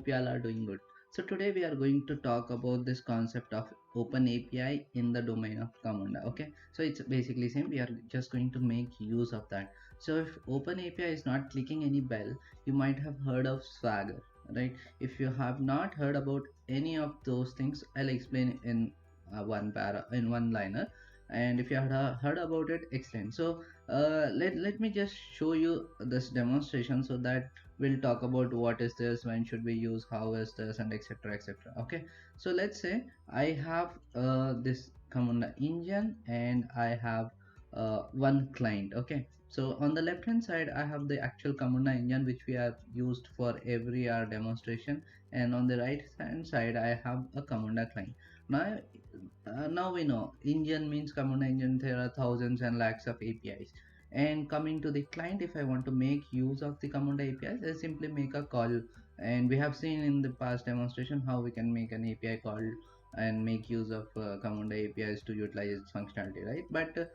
hope you all are doing good. So today we are going to talk about this concept of open API in the domain of Camunda. Okay, so it's basically same. We are just going to make use of that. So if open API is not clicking any bell, you might have heard of Swagger, right? If you have not heard about any of those things, I'll explain in one liner. And if you had heard about it, excellent. So let me just show you this demonstration so that we'll talk about what is this, when should we use, how is this, and etc etc. Okay, so let's say I have this Camunda engine and I have one client. Okay, so on the left hand side I have the actual Camunda engine which we have used for every our demonstration, and on the right hand side I have a Camunda client. Now we know engine means Camunda engine, there are thousands and lakhs of APIs. And coming to the client, if I want to make use of the Camunda APIs, I simply make a call. And we have seen in the past demonstration how we can make an API call and make use of Camunda APIs to utilize its functionality, right? But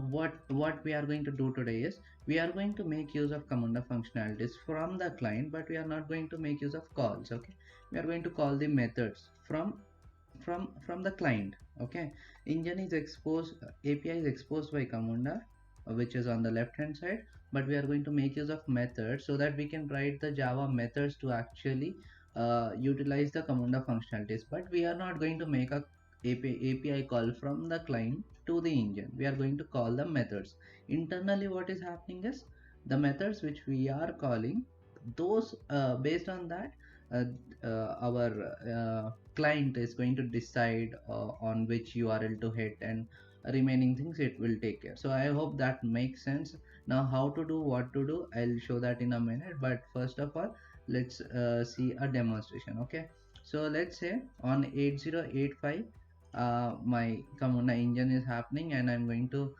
what we are going to do today is we are going to make use of Camunda functionalities from the client, but we are not going to make use of calls. Okay, we are going to call the methods from the client. Okay, engine is exposed, API is exposed by Camunda, which is on the left hand side, but we are going to make use of methods so that we can write the Java methods to actually utilize the Camunda functionalities. But we are not going to make a API call from the client to the engine. We are going to call the methods internally. What is happening is the methods which we are calling, those based on that uh, our client is going to decide on which URL to hit, and remaining things it will take care. So I hope that makes sense. Now how to do, what to do, I'll show that in a minute, but first of all let's see a demonstration. Okay, so let's say on 8085 my Camunda engine is happening, and I'm going to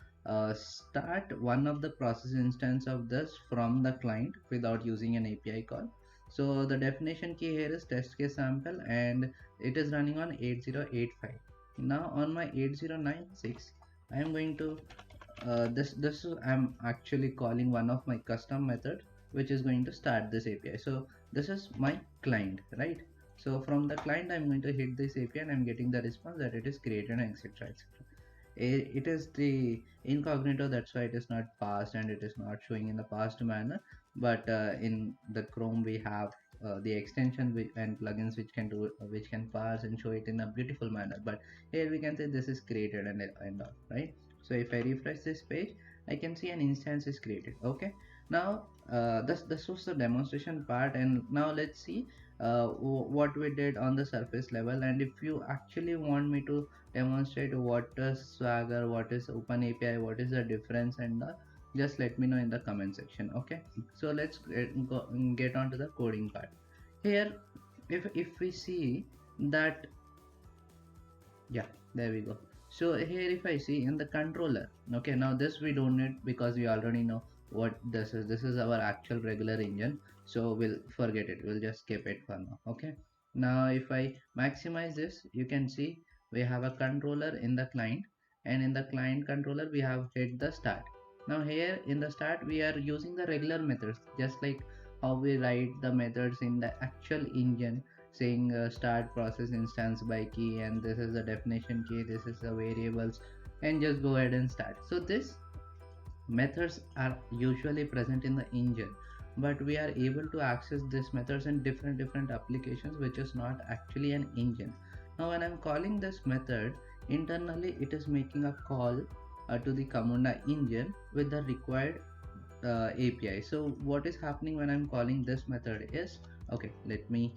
start one of the process instance of this from the client without using an API call. So the definition key here is test case sample, and it is running on 8085. Now on my 8096 I am going to this is, I'm actually calling one of my custom method which is going to start this API. So this is my client, right? So from the client I'm going to hit this API and I'm getting the response that it is created and etc etc. It is the incognito, that's why it is not passed and it is not showing in the passed manner. But in the Chrome we have the extension and plugins which can do, which can pass and show it in a beautiful manner. But here we can say this is created and all, right? So if I refresh this page, I can see an instance is created. Okay, now this was the demonstration part, and now let's see what we did on the surface level. And if you actually want me to demonstrate what is Swagger, what is Open API, what is the difference, and just let me know in the comment section. Okay, so let's get on to the coding part. Here if we see that, yeah, there we go. So here if I see in the controller, okay, now this we don't need because we already know what this is. This is our actual regular engine, so we'll forget it, we'll just skip it for now. Okay, now if I maximize this, you can see we have a controller in the client, and in the client controller we have hit the start. Now here in the start we are using the regular methods, just like how we write the methods in the actual engine, saying start process instance by key, and this is the definition key, this is the variables, and just go ahead and start. So this methods are usually present in the engine, but we are able to access these methods in different applications which is not actually an engine. Now when I'm calling this method internally, it is making a call to the Camunda engine with the required API. So what is happening when I'm calling this method is, okay, let me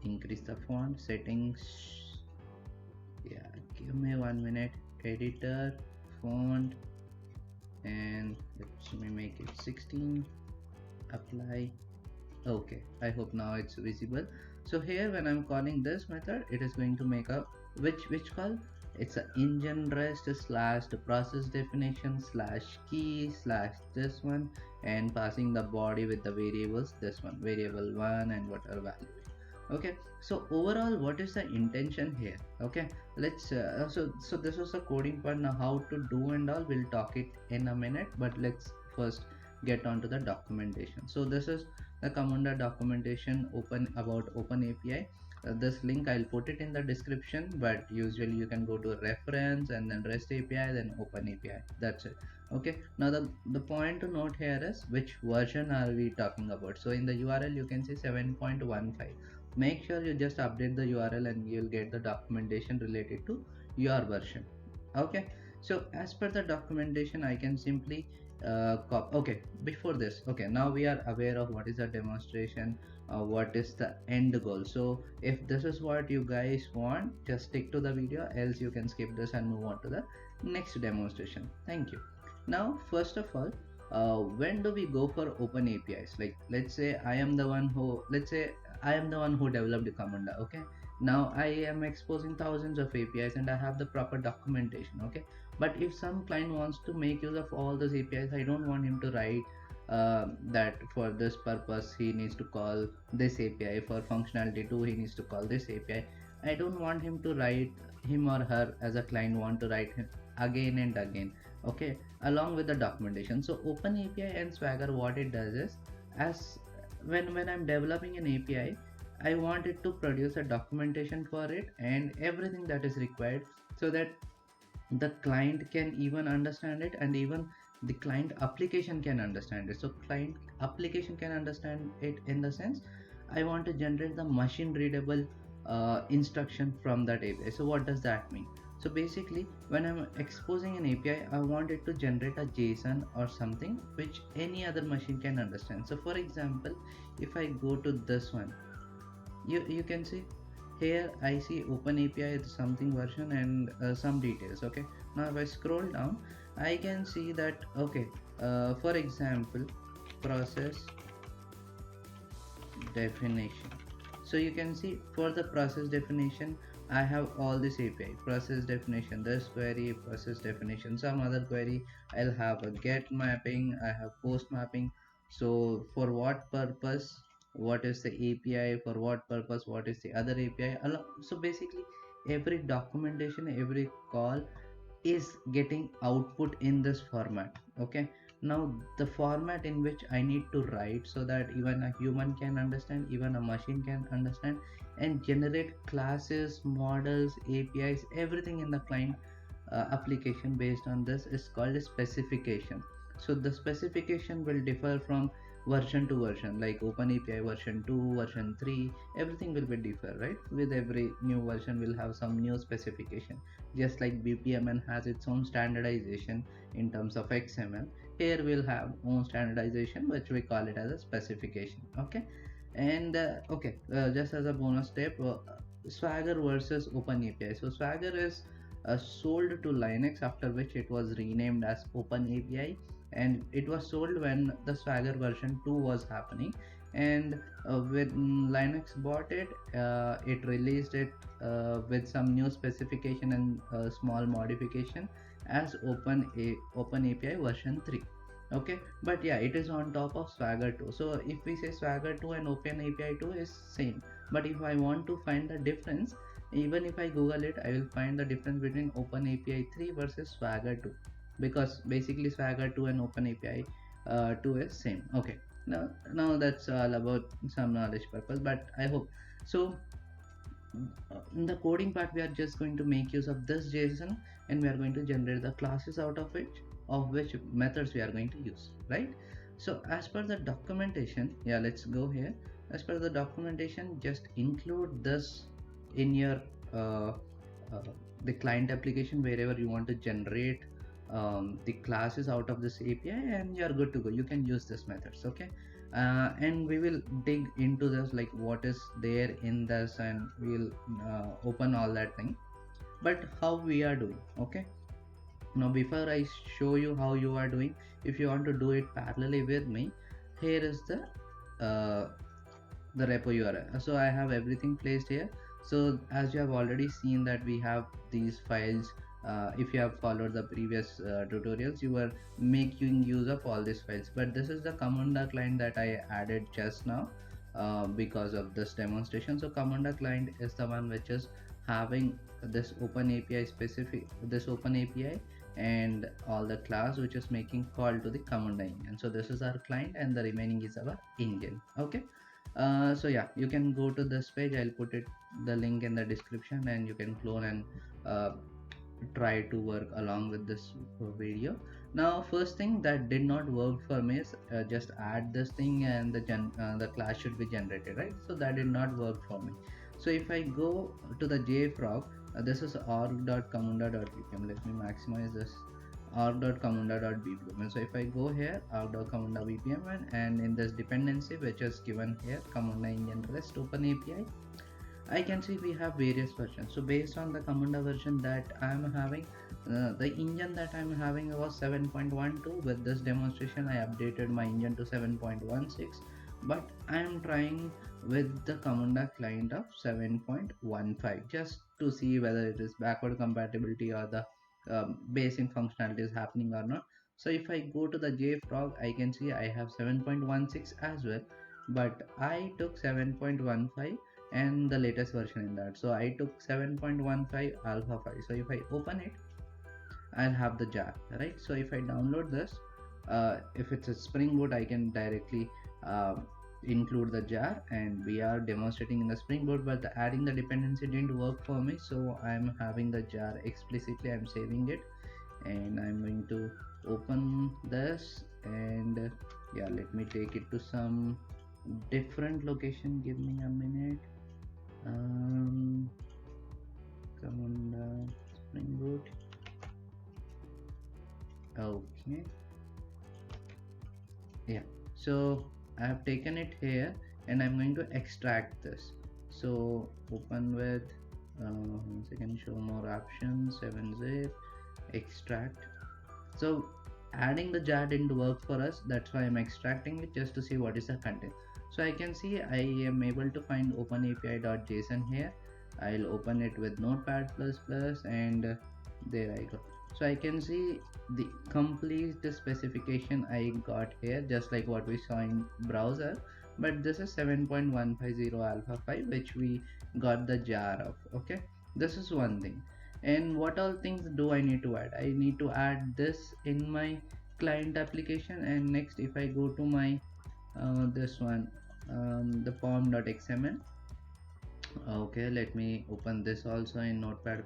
increase the font settings. Yeah, give me 1 minute. Editor, font, and let me make it 16. Apply. Okay, I hope now it's visible. So here when I'm calling this method, it is going to make a which call, it's a engine rest slash the process definition slash key slash this one, and passing the body with the variables, this one variable 1 and whatever value. Okay, so overall what is the intention here? Okay, let's so this was the coding part. Now how to do and all, we'll talk it in a minute, but let's first get on to the documentation. So this is the Camunda documentation open about Open API. This link I'll put it in the description, but usually you can go to reference and then REST API, then Open API. That's it. Okay, now the point to note here is which version are we talking about. So in the URL you can see 7.15. Make sure you just update the URL and you'll get the documentation related to your version. Okay, so as per the documentation I can simply okay, before this, okay, now we are aware of what is the demonstration, what is the end goal. So if this is what you guys want, just stick to the video, else you can skip this and move on to the next demonstration. Thank you. Now first of all, when do we go for open APIs? Like let's say I am the one who, let's say I am the one who developed the Camunda. Okay, now I am exposing thousands of APIs and I have the proper documentation. Okay, but if some client wants to make use of all those APIs, I don't want him to write that for this purpose he needs to call this API, for functionality 2 he needs to call this API. I don't want him to write, him or her as a client want to write him again and again. Okay, along with the documentation. So Open API and Swagger, what it does is, as when I'm developing an API, I want it to produce a documentation for it and everything that is required, so that the client can even understand it, and even the client application can understand it. So client application can understand it in the sense, I want to generate the machine readable instruction from that API. So what does that mean? So basically when I'm exposing an API, I want it to generate a JSON or something which any other machine can understand. So for example, if I go to this one, you can see here I see Open API something version and some details. Okay, now if I scroll down, I can see that, okay, for example, process definition. So you can see for the process definition, I have all this API process definition, this query process definition, some other query, I'll have a get mapping, I have post mapping. So for what purpose, what is the API, for what purpose, what is the other API. So basically every documentation, every call is getting output in this format. Okay, now the format in which I need to write, so that even a human can understand, even a machine can understand, and generate classes, models, APIs, everything in the client application based on this is called a specification. So the specification will differ from version to version, like Open API version 2, version 3, everything will be differ, right? With every new version will have some new specification. Just like BPMN has its own standardization in terms of XML, here we'll have own standardization which we call it as a specification. Okay, and okay, just as a bonus step, Swagger versus Open API. So Swagger is sold to Linux, after which it was renamed as Open API, and it was sold when the Swagger version 2 was happening. And when Linux bought it, it released it with some new specification and small modification as Open API version 3. Okay, but yeah, it is on top of Swagger 2. So if we say Swagger 2 and Open API 2 is same, but if I want to find the difference, even if I Google it, I will find the difference between Open API 3 versus Swagger 2, because basically Swagger 2 and Open API 2 is same. Okay, now that's all about some knowledge purpose, but I hope so. In the coding part, we are just going to make use of this JSON, and we are going to generate the classes out of it, of which methods we are going to use, right? So as per the documentation, yeah, let's go here. As per the documentation, just include this in your uh, uh, the client application wherever you want to generate the classes out of this API, and you are good to go. You can use this methods. Okay, and we will dig into this, like what is there in this, and we'll open all that thing. But how we are doing? Okay, now before I show you how you are doing, if you want to do it parallelly with me, here is uh, the repo URL. So I have everything placed here. So as you have already seen that we have these files, if you have followed the previous tutorials, you were making use of all these files, but this is the Camunda client that I added just now because of this demonstration. So Camunda client is the one which is having this Open API and all the class which is making call to the Camunda engine. So this is our client and the remaining is our engine. Okay. So yeah, you can go to this page. I'll put it the link in the description, and you can clone and uh, try to work along with this video. Now first thing that did not work for me is just add this thing and the class should be generated, right? So that did not work for me. So if I go to the JFrog, this is org.camunda.bpm. Let me maximize this, org.camunda.bpm. So if I go here, org.camunda.bpm, and in this dependency which is given here, Camunda engine rest open API, I can see we have various versions. So based on the Camunda version that I am having, the engine that I'm having was 7.12. With this demonstration, I updated my engine to 7.16, but I am trying with the Camunda client of 7.15 just to see whether it is backward compatibility or the basic functionality is happening or not. So if I go to the JFrog, I can see I have 7.16 as well, but I took 7.15 and the latest version in that. So I took 7.15 alpha 5. So if I open it, I'll have the jar, right? So if I download this, if it's a Spring Boot, I can directly include the jar, and we are demonstrating in the Spring Boot, but adding the dependency didn't work for me. So I'm having the jar explicitly, I'm saving it, and I'm going to open this, and yeah, let me take it to some different location. Give me a minute. Come on the Spring Boot. Okay, yeah, so I have taken it here and I'm going to extract this. So open with once again, show more options, 7-zip, extract. So adding the jar didn't work for us, that's why I'm extracting it just to see what is the content. So I can see I am able to find openapi.json here. I'll open it with Notepad++, and there I go. So I can see the complete specification I got here, just like what we saw in browser, but this is 7.150 alpha 5 which we got the jar of. Okay, this is one thing. And what all things do I need to add? I need to add this in my client application. And next, if I go to my this one, the pom.xml. Okay, let me open this also in Notepad++.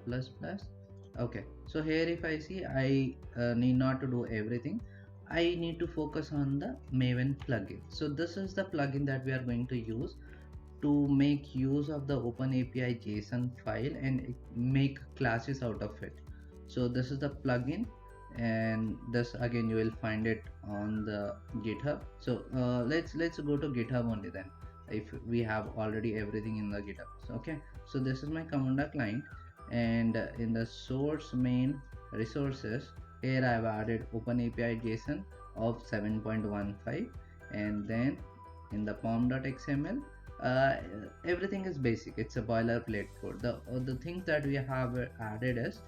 Okay, so here if I see, I need not to do everything. I need to focus on the Maven plugin. So this is the plugin that we are going to use to make use of the OpenAPI JSON file and make classes out of it. So this is the plugin, and this again you will find it on the GitHub. So let's go to GitHub only then, if we have already everything in the GitHub. So, okay, so this is my Camunda client, and in the source main resources, here I have added OpenAPI JSON of 7.15, and then in the pom.xml, everything is basic, it's a boilerplate code. The things that we have added is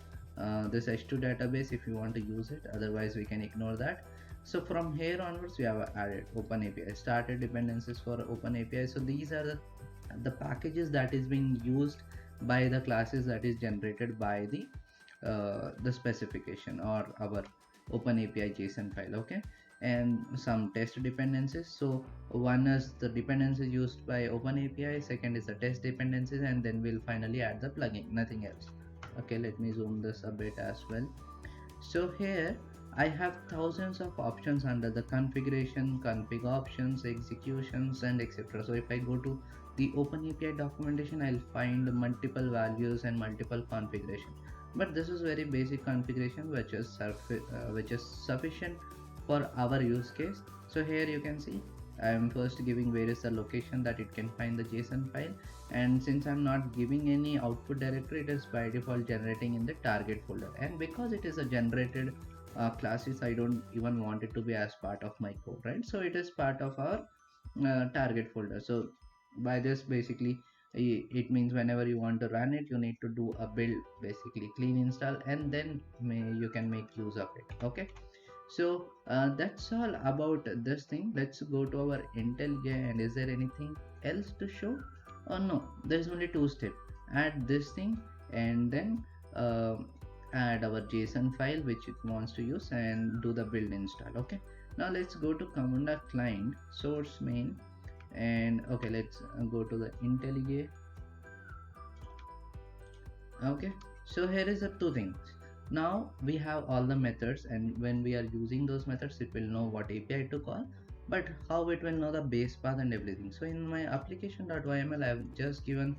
this H2 database if you want to use it, otherwise we can ignore that. So from here onwards, we have added OpenAPI, started dependencies for OpenAPI. So these are the packages that is being used by the classes that is generated by the specification or our OpenAPI JSON file. Okay, and some test dependencies. So one is the dependencies used by OpenAPI, second is the test dependencies, and then we'll finally add the plugin, nothing else. Okay, let me zoom this a bit as well. So here I have thousands of options under the configuration, config options, executions, and etc. So if I go to the OpenAPI documentation, I'll find multiple values and multiple configuration. But this is very basic configuration which is sufficient for our use case. So here you can see I am first giving various the location that it can find the JSON file, and since I'm not giving any output directory, it is by default generating in the target folder. And because it is a generated classes, I don't even want it to be as part of my code, right? So it is part of our target folder. So by this, basically it means whenever you want to run it, you need to do a build, basically clean install, and then you can make use of it. Okay, so that's all about this thing. Let's go to our IntelliJ, and is there anything else to show? Oh no, there's only two steps. Add this thing, and then add our JSON file which it wants to use and do the build install. Okay, now let's go to Camunda client source main, and okay, let's go to the IntelliJ. Okay, so here is the two things. Now we have all the methods, and when we are using those methods it will know what API to call, but how it will know the base path and everything. So in my application.yml I have just given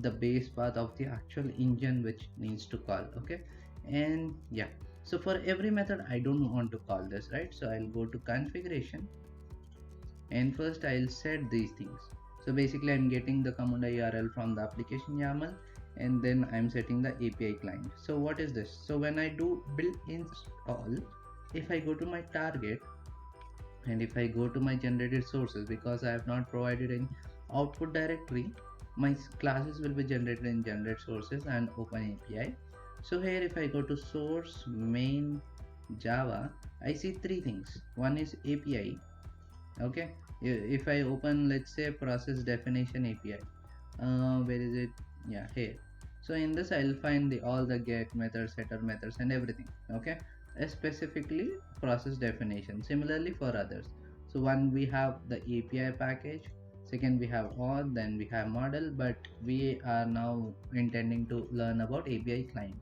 the base path of the actual engine which needs to call. Okay, and yeah, so for every method I don't want to call this, right? So I'll go to configuration, and first I'll set these things. So basically I'm getting the Camunda URL from the application YAML, and then I'm setting the API client. So what is this? So when I do build install, if I go to my target and if I go to my generated sources, because I have not provided any output directory, my classes will be generated in generate sources and open API. So here if I go to source main Java, I see three things. One is API. Okay, if I open, let's say, process definition API, where is it? Yeah, here. So in this I'll find the all the get methods, setter methods, and everything. Okay, specifically process definition. Similarly for others, so one we have the API package, second we have auth, then we have model, but we are now intending to learn about API client.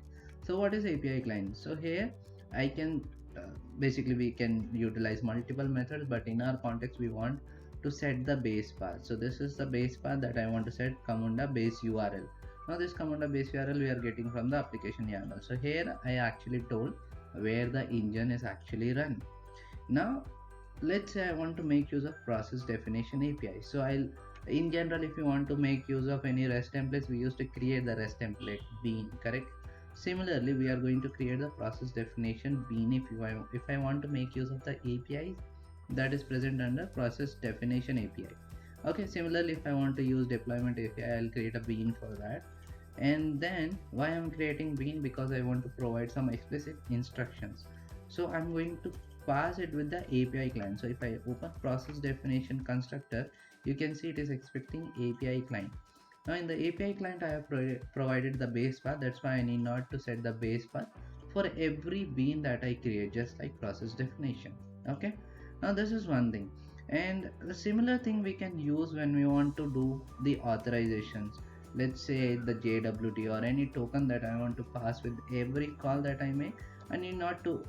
So what is API client? So here I can basically we can utilize multiple methods, but in our context we want to set the base path. So this is the base path that I want to set, Camunda base URL. Now this Camunda base URL we are getting from the application YAML. So here I actually told where the engine is actually run. Now let's say I want to make use of process definition API. So I'll, in general, if you want to make use of any REST templates, we used to create the REST template bean, correct? Similarly, we are going to create the process definition bean if I want to make use of the APIs that is present under process definition API. Okay, similarly, if I want to use deployment API, I'll create a bean for that. And then why I'm creating bean? Because I want to provide some explicit instructions. So I'm going to pass it with the API client. So if I open process definition constructor, you can see it is expecting API client. Now in the API client I have provided the base path. That's why I need not to set the base path for every bean that I create, just like process definition. Okay, now this is one thing, and the similar thing we can use when we want to do the authorizations. Let's say the JWT or any token that I want to pass with every call that I make. I need not to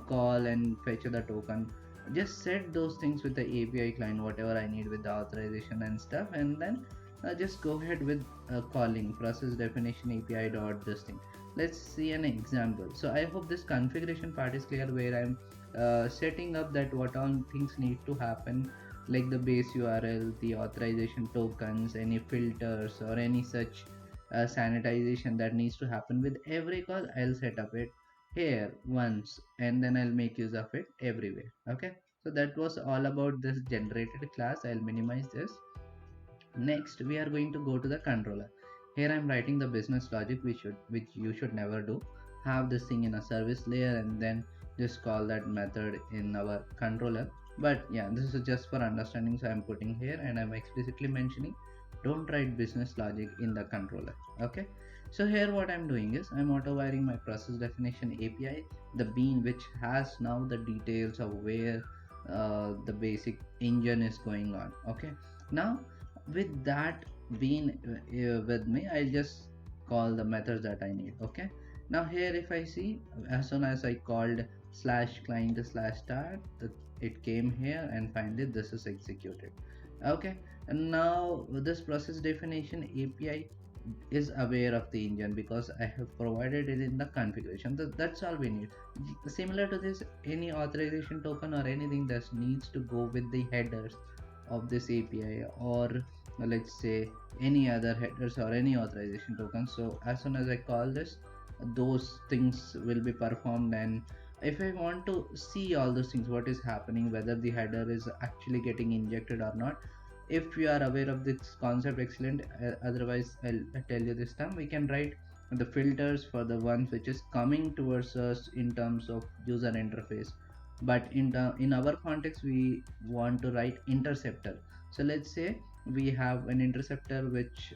call and fetch the token. Just set those things with the API client, whatever I need with the authorization and stuff, and then just go ahead with calling process definition API dot this thing. Let's see an example. So I hope this configuration part is clear, where I'm setting up that what all things need to happen, like the base URL, the authorization tokens, any filters or any such sanitization that needs to happen with every call. I'll set up it here once, and then I'll make use of it everywhere. Okay, so that was all about this generated class. I'll minimize this. Next we are going to go to the controller. Here I'm writing the business logic which you should never do. Have this thing in a service layer and then just call that method in our controller. But yeah, this is just for understanding, so I'm putting here and I'm explicitly mentioning don't write business logic in the controller. Okay, so here what I'm doing is I'm auto wiring my process definition API, the bean which has now the details of where the basic engine is going on. Okay, now with that bean with me, I'll just call the methods that I need. Okay, now here if I see, as soon as I called slash client slash start, it came here and finally this is executed. Okay, and now this process definition API is aware of the engine because I have provided it in the configuration. That's all we need. Similar to this, any authorization token or anything that needs to go with the headers of this API, or let's say any other headers or any authorization tokens. So as soon as I call this, those things will be performed. And if I want to see all those things, what is happening, whether the header is actually getting injected or not, if you are aware of this concept, excellent. Otherwise I'll tell you this time, we can write the filters for the ones which is coming towards us in terms of user interface, but in our context we want to write interceptor. So let's say we have an interceptor which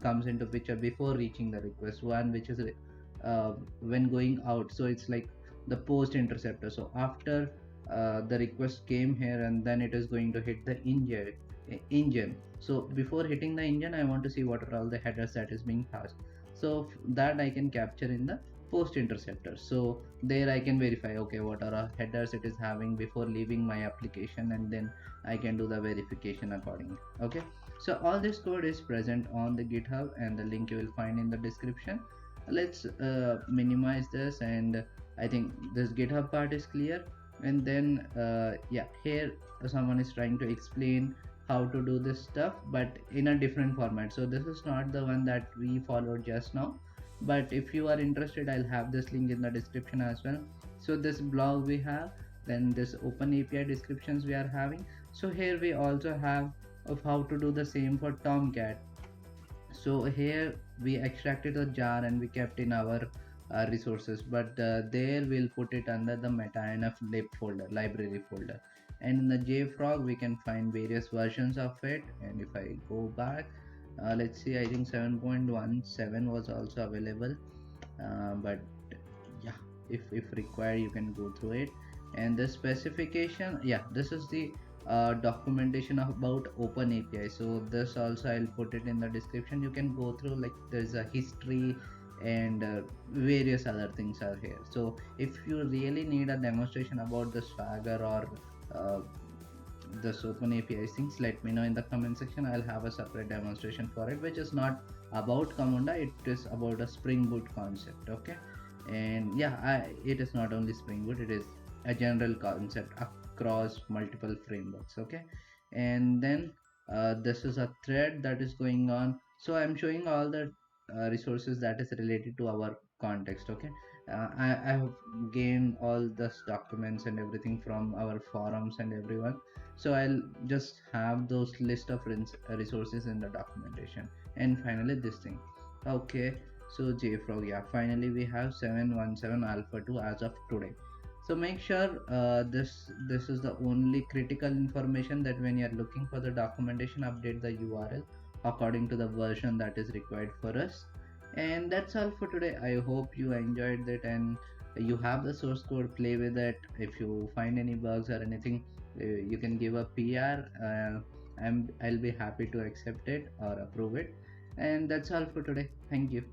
comes into picture before reaching the request, one which is when going out. So it's like the post interceptor. So after the request came here, and then it is going to hit the engine. So before hitting the engine, I want to see what are all the headers that is being passed. So that I can capture in the post interceptor. So there I can verify, okay, what are our headers it is having before leaving my application, and then I can do the verification accordingly. Okay, so all this code is present on the GitHub, and the link you will find in the description. Let's minimize this, and I think this GitHub part is clear. And then yeah, here someone is trying to explain how to do this stuff, but in a different format. So this is not the one that we followed just now, but if you are interested, I'll have this link in the description as well. So this blog we have, then this open API descriptions we are having. So here we also have of how to do the same for Tomcat. So here we extracted the jar and we kept in our resources, but there we'll put it under the metanf lib folder, library folder. And in the JFrog we can find various versions of it. And if I go back, let's see, I think 7.17 was also available, but yeah, if required you can go through it. And the specification, yeah, this is the documentation about open API. So this also I'll put it in the description. You can go through, like there's a history and various other things are here. So if you really need a demonstration about the Swagger or uh, this open API things, let me know in the comment section. I'll have a separate demonstration for it, which is not about Camunda, it is about a Spring Boot concept. Okay, and yeah, it is not only Spring Boot, it is a general concept across multiple frameworks. Okay, and then this is a thread that is going on. So I'm showing all the resources that is related to our context. Okay, I have gained all this documents and everything from our forums and everyone. So I'll just have those list of resources in the documentation. And finally this thing. Okay, so JFrog, yeah, finally we have 717 alpha 2 as of today. So make sure this is the only critical information, that when you're looking for the documentation, update the URL according to the version that is required for us. And that's all for today. I hope you enjoyed it and you have the source code, play with it. If you find any bugs or anything, you can give a PR. I'll be happy to accept it or approve it. And that's all for today. Thank you.